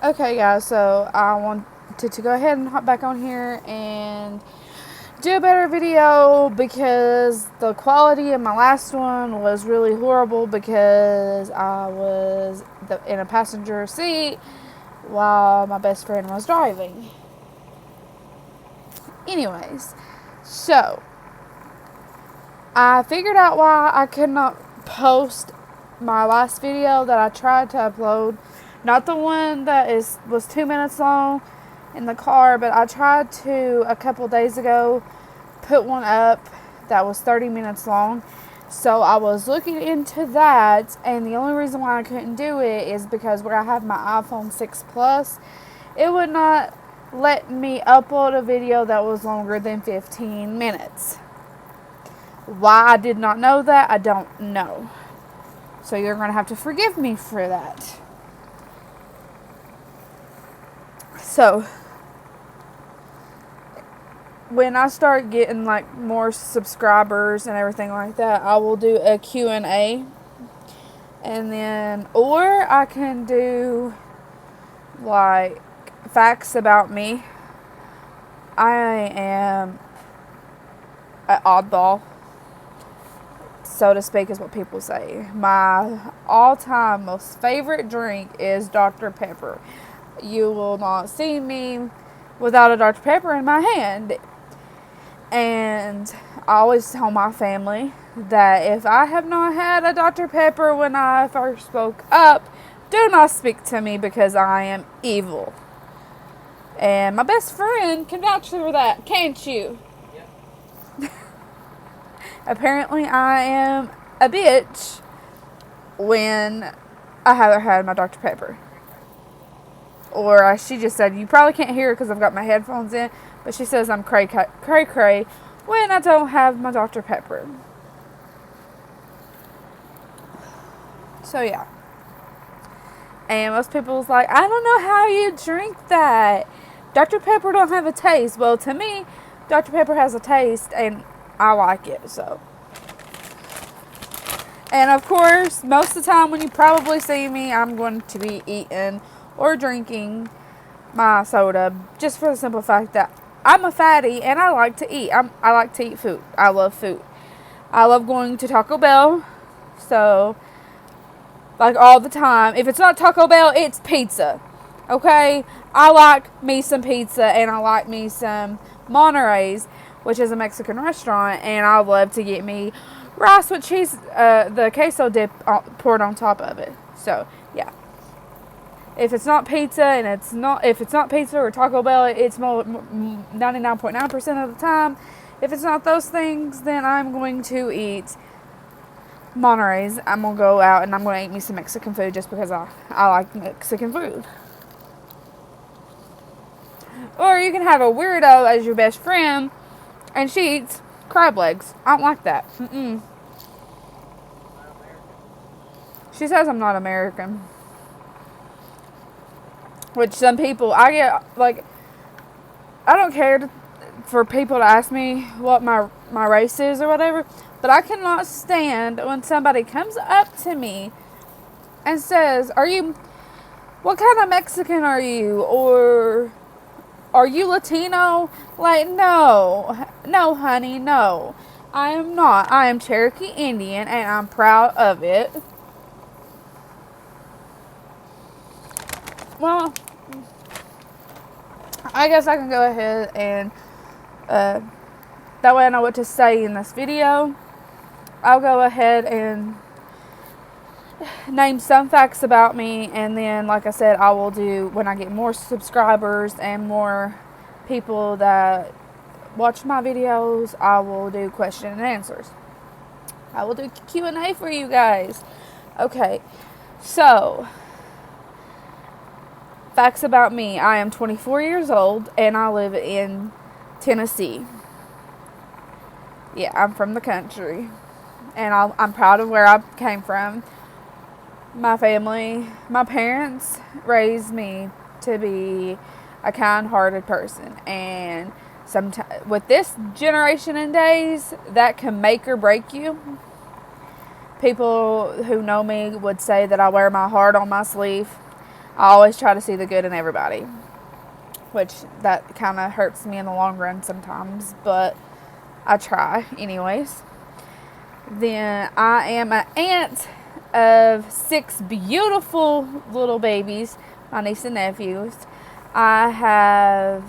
Okay, guys, so I wanted to go ahead and hop back on here and do a better video because the quality of my last one was really horrible because I was in a passenger seat while my best friend was driving. Anyways, so I figured out why I could not post my last video that I tried to upload. Not the one that was 2 minutes long in the car, but I tried to a couple days ago put one up that was 30 minutes long. So I was looking into that, and the only reason why I couldn't do it is because where I have my iPhone 6 Plus, it would not let me upload a video that was longer than 15 minutes. Why I did not know that, I don't know. So you're going to have to forgive me for that. So, when I start getting like more subscribers and everything like that, I will do a Q&A. And then, or I can do like facts about me. I am an oddball, so to speak, is what people say. My all-time most favorite drink is Dr. Pepper. You will not see me without a Dr. Pepper in my hand. And I always tell my family that if I have not had a Dr. Pepper when I first spoke up, do not speak to me because I am evil. And my best friend can vouch for that, can't you? Yep. Apparently I am a bitch when I haven't had my Dr. Pepper. Or she just said, you probably can't hear it because I've got my headphones in, but she says I'm cray when I don't have my Dr. Pepper. So yeah. And most people's like, I don't know how you drink that. Dr. Pepper don't have a taste. Well, to me, Dr. Pepper has a taste and I like it, so. And of course, most of the time when you probably see me, I'm going to be eating or drinking my soda just for the simple fact that I'm a fatty and I like to eat. I like to eat food. I love food. I love going to Taco Bell. So, like all the time. If it's not Taco Bell, it's pizza. Okay? I like me some pizza and I like me some Monterey's, which is a Mexican restaurant, and I love to get me rice with cheese, the queso dip poured on top of it. So, yeah. If it's not pizza if it's not pizza or Taco Bell, it's 99.9% of the time. If it's not those things, then I'm going to eat Monterey's. I'm going to go out and I'm going to eat me some Mexican food just because I like Mexican food. Or you can have a weirdo as your best friend and she eats crab legs. I don't like that. She says I'm not American. Which some people, I get, like, I don't care for people to ask me what my race is or whatever, but I cannot stand when somebody comes up to me and says, what kind of Mexican are you? Or, are you Latino? Like, no, honey, no. I am not. I am Cherokee Indian and I'm proud of it. Well, I guess I can go ahead and, that way I know what to say in this video. I'll go ahead and name some facts about me, and then, like I said, I will do, when I get more subscribers and more people that watch my videos, I will do question and answers. I will do Q&A for you guys. Okay, so facts about me. I am 24 years old and I live in Tennessee. Yeah, I'm from the country and I'm proud of where I came from. My family, my parents raised me to be a kind-hearted person, and sometimes with this generation and days, that can make or break you. People who know me would say that I wear my heart on my sleeve. I always try to see the good in everybody, which that kind of hurts me in the long run sometimes, but I try anyways. Then I am an aunt of 6 beautiful little babies, my niece and nephews. I have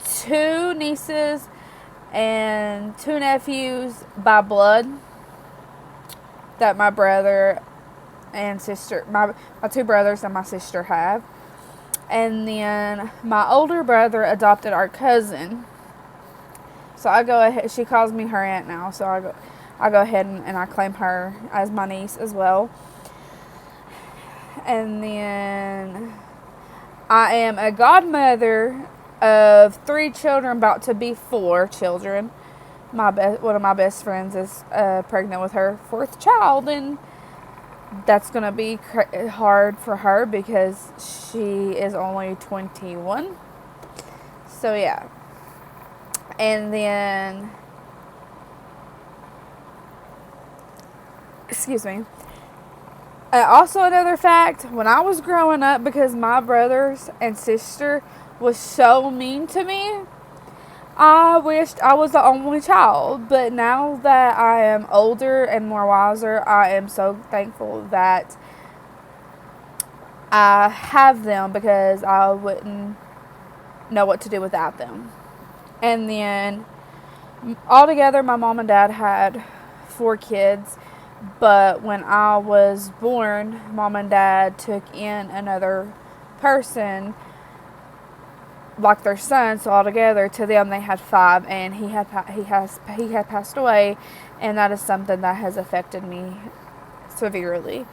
2 nieces and 2 nephews by blood that my brother and sister, my 2 brothers and my sister have. And then my older brother adopted our cousin. So I go ahead, she calls me her aunt now, so I go ahead and I claim her as my niece as well. And then I am a godmother of 3 children, about to be 4 children. One of my best friends is pregnant with her 4th child, and that's going to be hard for her because she is only 21. So yeah. And then, excuse me. Also another fact, when I was growing up, because my brothers and sister was so mean to me, I wished I was the only child. But now that I am older and more wiser, I am so thankful that I have them, because I wouldn't know what to do without them. And then altogether, my mom and dad had 4 kids. But when I was born, mom and dad took in another person, like their son. So altogether, to them, they had 5, and he had passed away, and that is something that has affected me severely,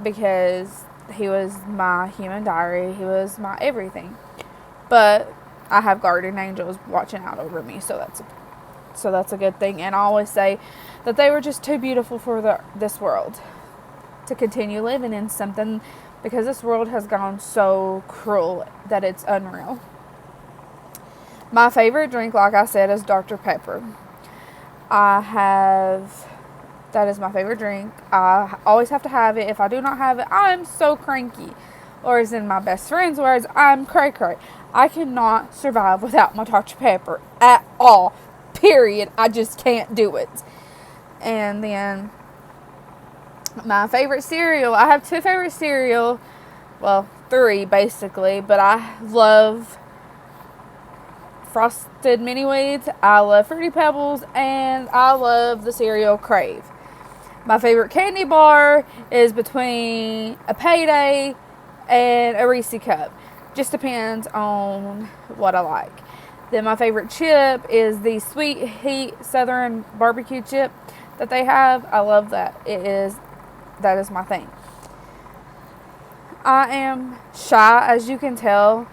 because he was my human diary. He was my everything. But I have guardian angels watching out over me, so that's a good thing. And I always say that they were just too beautiful for this world to continue living in something, because this world has gone so cruel that it's unreal. My favorite drink, like I said, is Dr. Pepper. That is my favorite drink. I always have to have it. If I do not have it, I'm so cranky. Or as in my best friend's words, I'm cray cray. I cannot survive without my Dr. Pepper at all. Period. I just can't do it. And then my favorite cereal. I have 2 favorite cereal. Well, 3 basically. But I love Frosted Mini Wheats. I love Fruity Pebbles. And I love the cereal Crave. My favorite candy bar is between a Payday and a Reese Cup. Just depends on what I like. Then my favorite chip is the Sweet Heat Southern barbecue chip that they have. I love that. That is my thing. I am shy, as you can tell.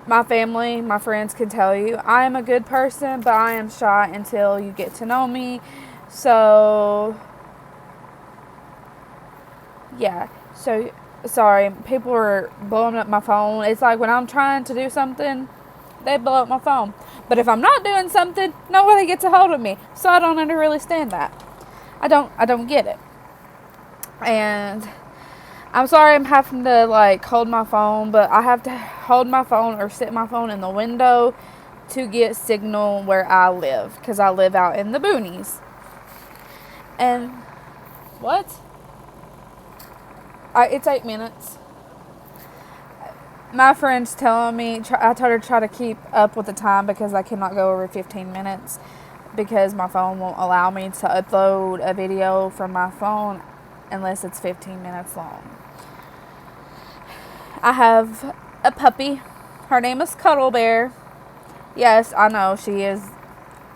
My family, my friends can tell you. I am a good person, but I am shy until you get to know me. So, yeah. So, sorry, people are blowing up my phone. It's like when I'm trying to do something, they blow up my phone. But if I'm not doing something, nobody gets a hold of me. So I don't understand that. I don't get it. And I'm sorry I'm having to hold my phone, but I have to hold my phone or sit my phone in the window to get signal where I live, because I live out in the boonies. And what? It's 8 minutes. My friend's telling me, I told her to try to keep up with the time, because I cannot go over 15 minutes because my phone won't allow me to upload a video from my phone unless it's 15 minutes long. I have a puppy. Her name is Cuddle Bear. Yes, I know she is.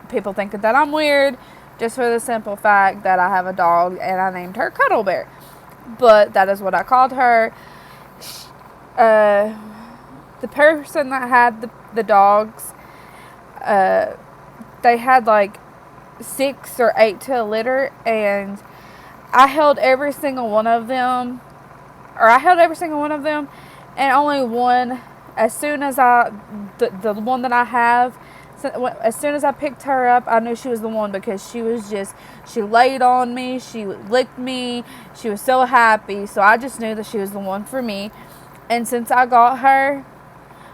People think that I'm weird, just for the simple fact that I have a dog and I named her Cuddle Bear. But that is what I called her. The person that had the dogs, they had 6 or 8 to a litter, and I held every single one of them, and only one, as soon as the one that I have So, as soon as I picked her up, I knew she was the one because she laid on me, she licked me, she was so happy. So I just knew that she was the one for me. And since I got her,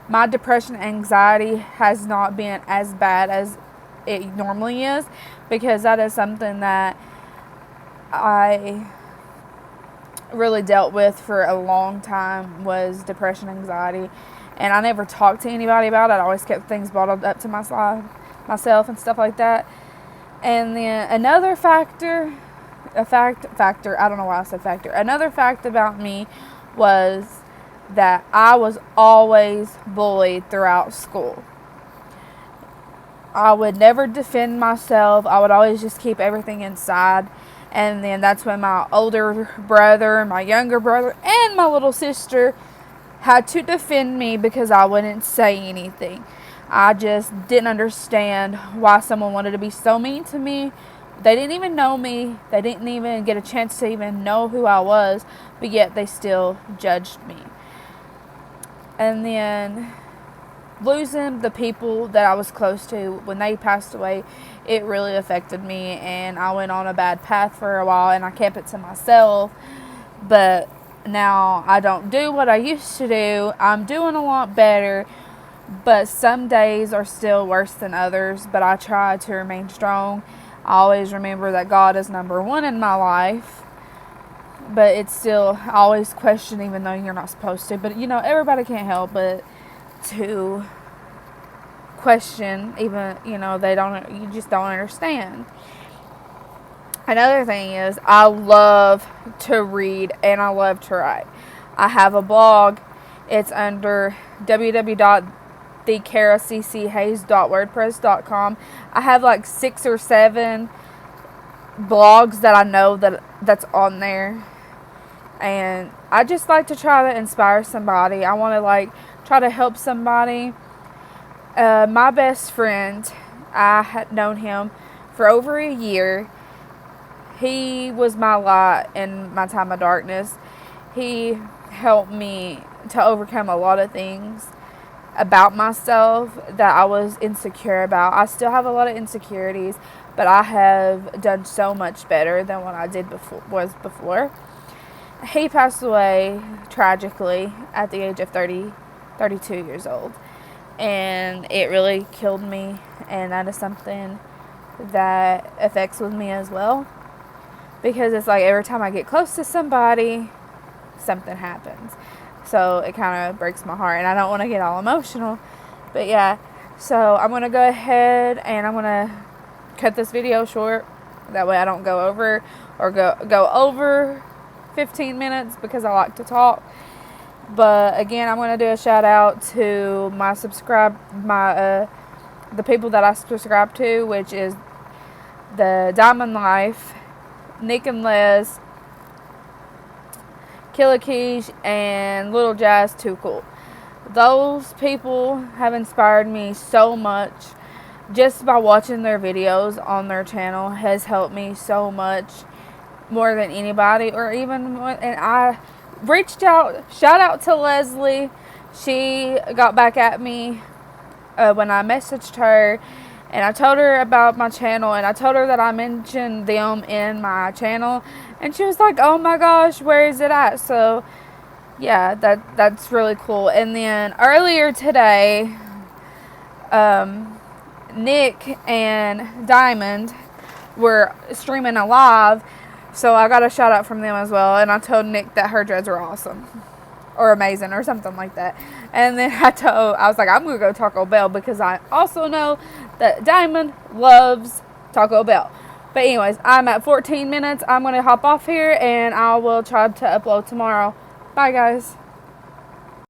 my depression and anxiety has not been as bad as it normally is, because that is something that I really dealt with for a long time, was depression, anxiety. And I never talked to anybody about it. I always kept things bottled up to myself and stuff like that. And then another factor, I don't know why I said factor. Another fact about me was that I was always bullied throughout school. I would never defend myself. I would always just keep everything inside. And then that's when my older brother, my younger brother, and my little sister had to defend me because I wouldn't say anything. I just didn't understand why someone wanted to be so mean to me. They didn't even know me. They didn't even get a chance to even know who I was, but yet they still judged me. And then losing the people that I was close to when they passed away, it really affected me, and I went on a bad path for a while, and I kept it to myself. But now I don't do what I used to do. I'm doing a lot better, but some days are still worse than others. But I try to remain strong. I always remember that God is number one in my life. But it's still, I always question, even though you're not supposed to. But, everybody can't help but to question, even, you just don't understand. Another thing is, I love to read and I love to write. I have a blog. It's under www.thecaracchayes.wordpress.com. I have like 6 or 7 blogs that I know that's on there. And I just like to try to inspire somebody. I want to try to help somebody. My best friend, I had known him for over a year. He was my light in my time of darkness. He helped me to overcome a lot of things about myself that I was insecure about. I still have a lot of insecurities, but I have done so much better than what I did before. He passed away tragically at the age of 32 years old. And it really killed me, and that is something that affects with me as well. Because it's like every time I get close to somebody, something happens. So it kind of breaks my heart, and I don't want to get all emotional. But yeah, so I'm going to go ahead and I'm going to cut this video short. That way I don't go over or go over 15 minutes because I like to talk. But again, I'm going to do a shout out to the people that I subscribe to, which is the Diamond Life, Nick and Les, Killikish, and Little Jazz Too Cool. Those people have inspired me so much. Just by watching their videos on their channel has helped me so much, more than anybody. And I reached out, shout out to Leslie. She got back at me when I messaged her, and I told her about my channel, and I told her that I mentioned them in my channel, and she was like, oh my gosh, where is it at? So yeah, that's really cool. And then earlier today, Nick and Diamond were streaming a live, so I got a shout out from them as well. And I told Nick that her dreads were awesome or amazing or something like that. And then I was like, I'm gonna go Taco Bell because I also know that Diamond loves Taco Bell. But anyways, I'm at 14 minutes. I'm gonna hop off here and I will try to upload tomorrow. Bye guys.